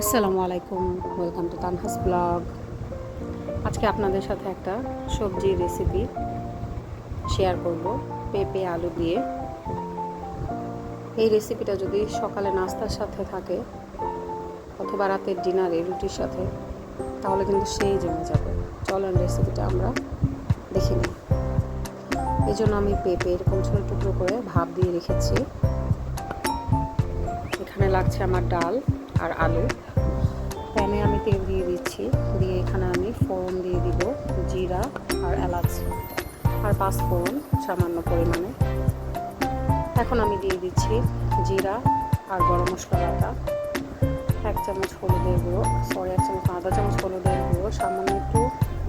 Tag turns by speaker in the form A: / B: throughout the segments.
A: আসসালামু আলাইকুম, welcome to Tanhas blog. আজকে আপনাদের সাথে একটা সবজির রেসিপি শেয়ার করব, পেঁপে আলু দিয়ে। এই রেসিপিটা যদি সকালে নাস্তার সাথে থাকে অথবা রাতের ডিনারে রুটির সাথে, তাহলে কিন্তু সেই জমে যাবে। চলেন রেসিপিটা আমরা দেখে নিই। এই জন্য আমি পেঁপে এরকম ছোটো টুকরো করে ভাপ দিয়ে রেখেছি। এখানে লাগছে আমার ডাল আর আলু। প্যানে আমি তেল দিয়ে দিচ্ছি, দিয়ে এখানে আমি ফোড়ন দিয়ে দিব, জিরা আর এলাচ আর 5 ফোড়ন সামান্য পরিমাণে। এখন আমি দিয়ে দিচ্ছি জিরা আর গরম মশলা বাটা, 1 চামচ হলুদের গুঁড়ো, আধা চামচ হলুদের গুঁড়ো, সামান্য একটু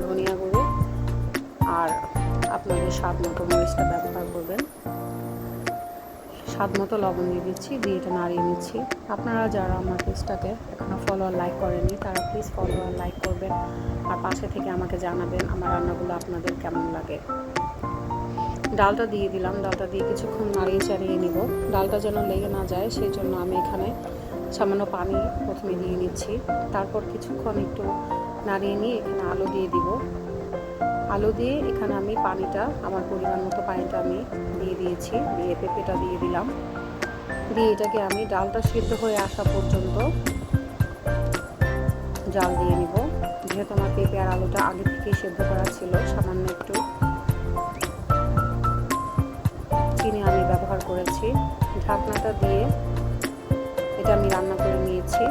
A: ধনিয়া গুঁড়ো আর আপনাদের স্বাদ মতো মরিচটা ব্যবহার করবেন। স্বাদ মতো লবণ দিয়ে দিচ্ছি, দিয়ে এটা নাড়িয়ে নিচ্ছি। আপনারা যারা আমার পেজটাকে এখনও ফলো আর লাইক করেননি, তারা প্লিজ ফলো আর লাইক করবেন আর পাশে থেকে আমাকে জানাবেন আমার রান্নাগুলো আপনাদের কেমন লাগে। ডালটা দিয়ে দিলাম, ডালটা দিয়ে কিছুক্ষণ নাড়িয়ে চাড়িয়ে নিব। ডালটা যেন লেগে না যায় সেই জন্য আমি এখানে সামান্য পানি প্রথমে দিয়ে নিচ্ছি। তারপর কিছুক্ষণ একটু নাড়িয়ে নিয়ে এখানে আলু দিয়ে দিব। আলু দিয়ে এখানে আমি পানিটা, আমার পরিমাণ মতো পানিটা আমি দিয়ে দিয়েছি, দিয়ে পেঁপেটা দিয়ে দিলাম। দিয়ে এটাকে আমি ডালটা সিদ্ধ হয়ে আসা পর্যন্ত জাল দিয়ে নিব। যেহেতু আমার পেঁপে আর আলুটা আগে থেকেই সিদ্ধ করা ছিল, সামান্য একটু চিনি আমি ব্যবহার করেছি। ঢাকনাটা দিয়ে এটা আমি রান্না করে নিয়েছি।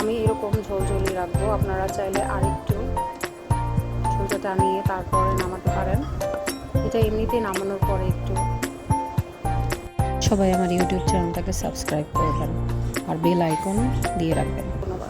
A: আমি এরকম ঝোলঝোলি রাখবো, আপনারা চাইলে আরেকটু ঝোলটা নিয়ে তারপরে নামাতে পারেন। এটা এমনিতেই নামানোর পরে একটু সবাই আমার ইউটিউব চ্যানেলটাকে সাবস্ক্রাইব করবেন আর বেল আইকন দিয়ে রাখবেন। ধন্যবাদ।